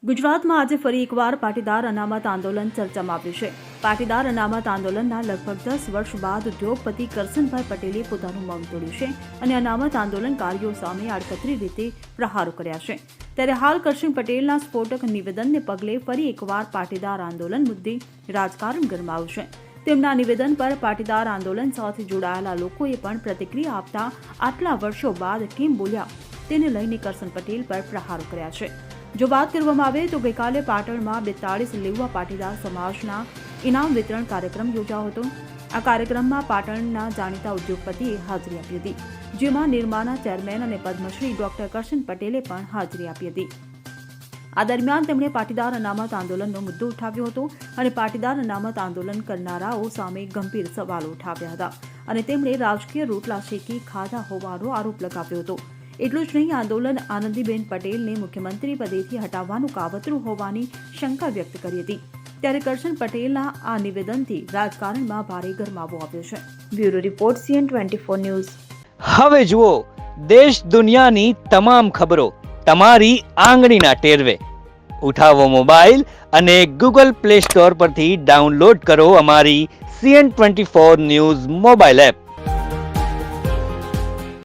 ગુજરાતમાં આજે ફરી એકવાર પાટીદાર અનામત આંદોલન ચર્ચામાં આવ્યું છે। પાટીદાર અનામત આંદોલનના લગભગ 10 વર્ષ બાદ ઉદ્યોગપતિ કરશનભાઈ પટેલે પોતાનું મૌન તોડ્યું છે અને અનામત આંદોલનકારીઓ સામે આડકતરી રીતે પ્રહારો કર્યા છે। ત્યારે હાલ કરશન પટેલના સ્ફોટક નિવેદનને પગલે ફરી એકવાર પાટીદાર આંદોલન મુદ્દે રાજકારણ ગરમાયું છે। તેમના નિવેદન પર પાટીદાર આંદોલન સાથે જોડાયેલા લોકોએ પણ પ્રતિક્રિયા આપતા આટલા વર્ષો બાદ કેમ બોલ્યા તેને લઈને કરશન પટેલ પર પ્રહારો કર્યા છે। જો વાત કરવામાં આવે તો ગઈકાલે પાટણમાં 42 લેઉવા પાટીદાર સમાજના ઇનામ વિતરણ કાર્યક્રમ યોજાયો હતો। આ કાર્યક્રમમાં પાટણના જાણીતા ઉદ્યોગપતિએ હાજરી આપી હતી, જેમાં નિરમાના ચેરમેન અને પદ્મશ્રી ડોક્ટર કરશન પટેલે પણ હાજરી આપી હતી। આ દરમિયાન તેમણે પાટીદાર અનામત આંદોલનનો મુદ્દો ઉઠાવ્યો હતો અને પાટીદાર અનામત આંદોલન કરનારાઓ સામે ગંભીર સવાલો ઉઠાવ્યા હતા અને તેમણે રાજકીય રોટલા શેકી ખાધા હોવાનો આરોપ લગાવ્યો હતો। એટલું જ નહીં, આંદોલન આનંદીબેન પટેલને મુખ્યમંત્રી પદેથી હટાવવાનું કાવતરું હોવાની શંકા વ્યક્ત કરી હતી। ત્યારે કરશન પટેલના આ નિવેદનથી રાજકારણમાં ભારે ગરમાવો આવ્યો છે। Bureau report CN24 news. હવે જુઓ દેશ દુનિયાની તમામ ખબરો તમારી આંગળીના ટેરવે। ઉઠાવો મોબાઈલ અને Google Play Store પરથી ડાઉનલોડ કરો અમારી CN24 ન્યૂઝ મોબાઈલ એપ।